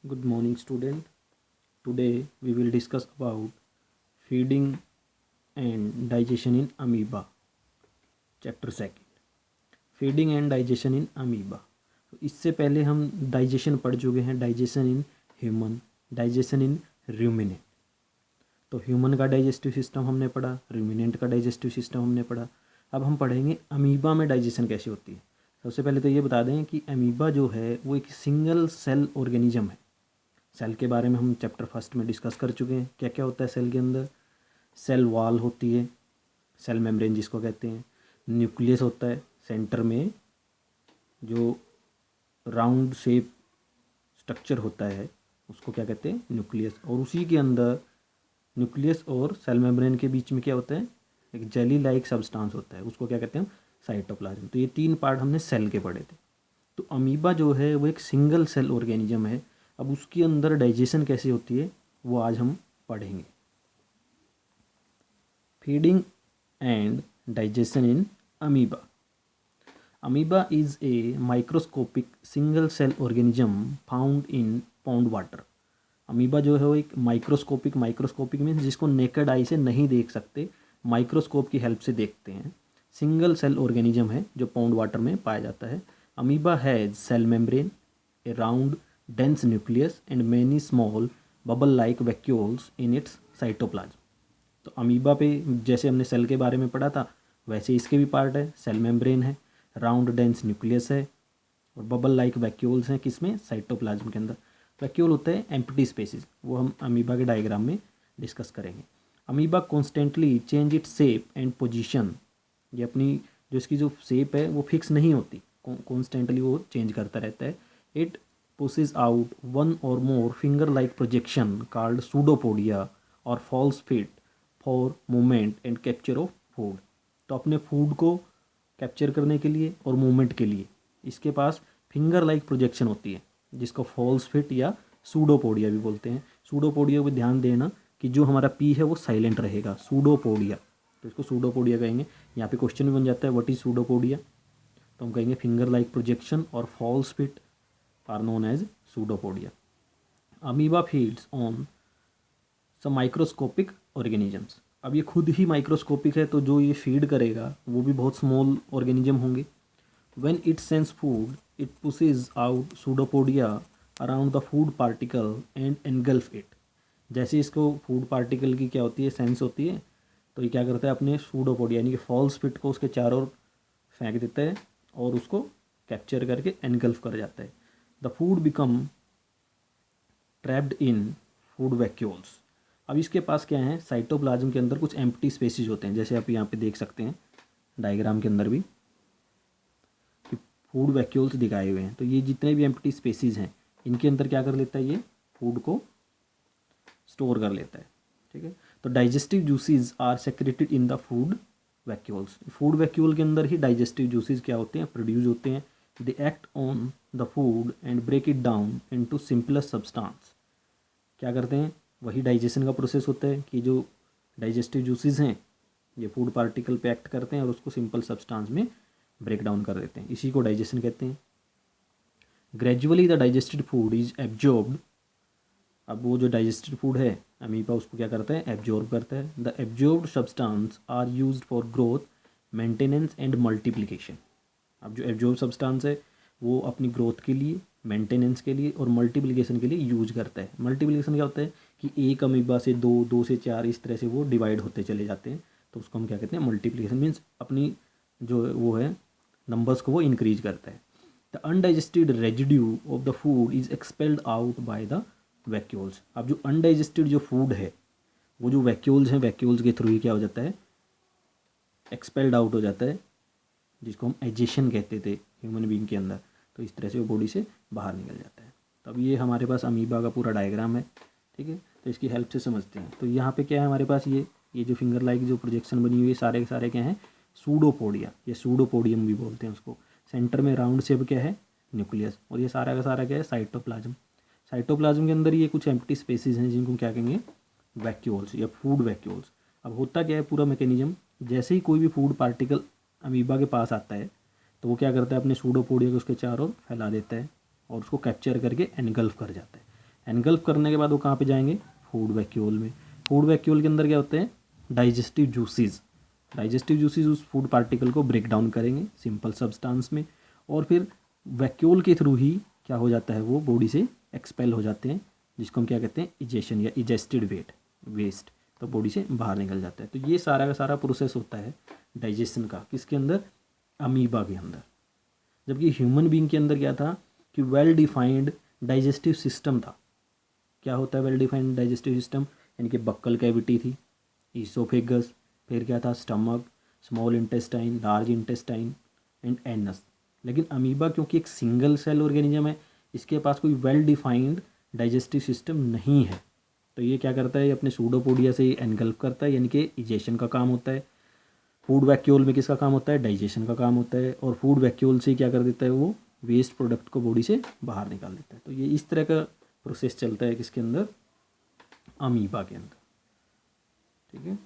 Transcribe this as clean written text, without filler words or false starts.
Good morning, student. Today we will discuss about feeding and digestion in amoeba. Chapter second. Feeding and digestion in amoeba. तो इससे पहले हम digestion पढ़ चुके हैं. Digestion in human, digestion in ruminant. तो human का digestive system हमने पढ़ा, रूमिनेंट का डाइजेस्टिव सिस्टम हमने पढ़ा. अब हम पढ़ेंगे अमीबा में डाइजेशन कैसे होती है. सबसे पहले तो ये बता दें कि अमीबा जो है वो एक सिंगल सेल ऑर्गेनिज्म है. सेल के बारे में हम चैप्टर फर्स्ट में डिस्कस कर चुके हैं. क्या क्या होता है सेल के अंदर. सेल वॉल होती है, सेल मेम्ब्रेन जिसको कहते हैं. न्यूक्लियस होता है, सेंटर में जो राउंड शेप स्ट्रक्चर होता है उसको क्या कहते हैं, न्यूक्लियस. और उसी के अंदर न्यूक्लियस और सेल मेम्ब्रेन के बीच में क्या होता है, एक जेली लाइक सब्सटेंस होता है, उसको क्या कहते हैं, साइटोप्लाज्म. तो ये तीन पार्ट हमने सेल के पढ़े थे. तो अमीबा जो है वो एक सिंगल सेल ऑर्गेनिज्म है. अब उसके अंदर डाइजेशन कैसे होती है वो आज हम पढ़ेंगे. Feeding and digestion in amoeba. Amoeba is a microscopic single cell organism found in pond water. Amoeba जो है वो एक माइक्रोस्कोपिक मीन्स जिसको नेकेड आई से नहीं देख सकते, माइक्रोस्कोप की हेल्प से देखते हैं. सिंगल सेल ऑर्गेनिज्म है जो पॉन्ड वाटर में पाया जाता है. Amoeba has cell membrane, a round dense nucleus and many small bubble like vacuoles in its cytoplasm. तो अमीबा पे जैसे हमने सेल के बारे में पढ़ा था वैसे इसके भी पार्ट है. सेल मेम्ब्रेन है, राउंड डेंस न्यूक्लियस है और बबल लाइक वैक्यूल्स हैं. किसमें, साइटोप्लाज्म के अंदर. वैक्यूल होते हैं एम्प्टी स्पेसेस, वो हम अमीबा के डायग्राम में डिस्कस करेंगे. Amoeba constantly change its shape and position. ये अपनी जो इसकी जो शेप है वो फिक्स नहीं होती, कॉन्स्टेंटली वो चेंज करता रहता है. It pushes out one or more finger-like projection called pseudopodia or false feet for movement and capture of food. तो अपने फूड को कैप्चर करने के लिए और मूवमेंट के लिए इसके पास फिंगर लाइक प्रोजेक्शन होती है जिसको फॉल्स फिट या सूडोपोडिया भी बोलते हैं. सूडोपोडिया पे ध्यान देना कि जो हमारा पी है वो साइलेंट रहेगा. सूडोपोडिया, तो इसको सूडोपोडिया कहेंगे. यहाँ पे क्वेश्चन भी बन जाता है व्हाट इज सूडोपोडिया, तो हम कहेंगे फिंगर लाइक प्रोजेक्शन और false feet are known as pseudopodia. Amoeba feeds on some microscopic organisms. अब ये खुद ही माइक्रोस्कोपिक है तो जो ये फीड करेगा वो भी बहुत स्मॉल ऑर्गेनिज्म होंगे. When it sends food, it pushes out pseudopodia around the food particle and engulf it. जैसे इसको फूड पार्टिकल की क्या होती है, सेंस होती है, तो ये क्या करता है अपने सूडोपोडिया यानी कि फॉल्स फिट को उसके चारों ओर फेंक देता है और उसको कैप्चर करके एनगल्फ कर जाता है. The food become trapped in food vacuoles. अब इसके पास क्या है, साइटोप्लाज्म के अंदर कुछ एम्प्टी स्पेसेस होते हैं, जैसे आप यहाँ पे देख सकते हैं डायग्राम के अंदर भी कि फूड वैक्यूल्स दिखाए हुए हैं. तो ये जितने भी एम्प्टी स्पेसेस हैं इनके अंदर क्या कर लेता है, ये फूड को स्टोर कर लेता है. ठीक है. तो digestive juices are secreted in the food vacuoles. Food vacuole के अंदर ही डाइजेस्टिव जूसेस क्या होते हैं, प्रोड्यूस होते हैं. They act on the food and break it down into simplest substance. क्या करते हैं, वही डाइजेशन का प्रोसेस होता है कि जो डाइजेस्टिव जूसेस हैं ये फूड पार्टिकल पे एक्ट करते हैं और उसको सिंपल सब्सटेंस में ब्रेक डाउन कर देते हैं. इसी को डाइजेशन कहते हैं. Gradually the digested food is absorbed. अब वो जो डाइजेस्टेड फूड है अमीबा उसको क्या करता है, एब्जॉर्ब करता है. The absorbed substance are used for growth, maintenance and multiplication. अब जो एब्जॉर्ब सब्सटेंस है वो अपनी ग्रोथ के लिए, मेंटेनेंस के लिए और मल्टीप्लिकेशन के लिए यूज करता है. मल्टीप्लिकेशन क्या होता है कि एक अमीबा से दो, दो से चार, इस तरह से वो डिवाइड होते चले जाते हैं. तो उसको हम क्या कहते हैं, मल्टीप्लिकेशन. मीन्स अपनी जो वो है नंबर्स को वो इंक्रीज करता है. The undigested residue of the food is expelled out by the vacuoles. अब जो अनडाइजेस्टेड जो फूड है वो जो वैक्यूल्स हैं, वैक्यूल्स के थ्रू ही क्या हो जाता है, एक्सपेल्ड आउट हो जाता है, जिसको हम एजेशन कहते थे ह्यूमन बीइंग के अंदर. तो इस तरह से वो बॉडी से बाहर निकल जाता है. तो अब ये हमारे पास अमीबा का पूरा डायग्राम है. ठीक है. तो इसकी हेल्प से समझते हैं. तो यहाँ पे क्या है हमारे पास, ये जो फिंगर लाइक जो प्रोजेक्शन बनी हुई है सारे के सारे क्या हैं, सूडोपोडिया. ये सूडोपोडियम भी बोलते हैं उसको. सेंटर में राउंड शेप क्या है, न्यूक्लियस. और ये सारा का सारा क्या है, साइटोप्लाज्म. साइटोप्लाज्म के अंदर ये कुछ एम्प्टी स्पेसेस हैं जिनको क्या कहेंगे, वैक्यूल्स या फूड वैक्यूल्स. अब होता क्या है पूरा मैकेनिज्म, जैसे ही कोई भी फूड पार्टिकल अमीबा के पास आता है तो वो क्या करता है, अपने सूडोपोडिया को उसके चारों ओर फैला देता है और उसको कैप्चर करके एनगल्फ कर जाता है. एनगल्फ करने के बाद वो कहाँ पे जाएंगे, फूड वैक्यूल में। फूड वैक्यूल के अंदर क्या होते हैं, डाइजेस्टिव जूसेस। डाइजेस्टिव जूसेस उस फूड पार्टिकल को ब्रेक डाउन करेंगे सिंपल सब्सटेंस में, और फिर वैक्यूल के थ्रू ही क्या हो जाता है, वो बॉडी से एक्सपेल हो जाते हैं, जिसको हम क्या कहते हैं, इजेशन या इजेस्टेड वेस्ट, तो बॉडी से बाहर निकल जाता है। तो ये सारा का सारा प्रोसेस होता है डाइजेशन का, किसके अंदर, अमीबा के अंदर। जबकि ह्यूमन बीइंग के अंदर क्या था कि वेल डिफाइंड डाइजेस्टिव सिस्टम था। क्या होता है वेल डिफाइंड डाइजेस्टिव सिस्टम, यानी कि बक्कल कैविटी थी, ईसोफेगस, फिर क्या था, stomach, small intestine, large intestine and anus. लेकिन अमीबा क्योंकि एक सिंगल सेल ऑर्गेनिज्म है, इसके पास कोई वेल डिफाइंड डाइजेस्टिव सिस्टम नहीं है। तो ये क्या करता है, ये अपने सूडोपोडिया से एनगल्फ करता है, यानी कि इजेशन का काम होता है। फूड वैक्यूल में किसका काम होता है, डाइजेशन का काम होता है, और फूड वैक्यूल से क्या कर देता है, वो वेस्ट प्रोडक्ट को बॉडी से बाहर निकाल देता है। तो ये इस तरह का प्रोसेस चलता है किसके अंदर, अमीबा के अंदर। ठीक है।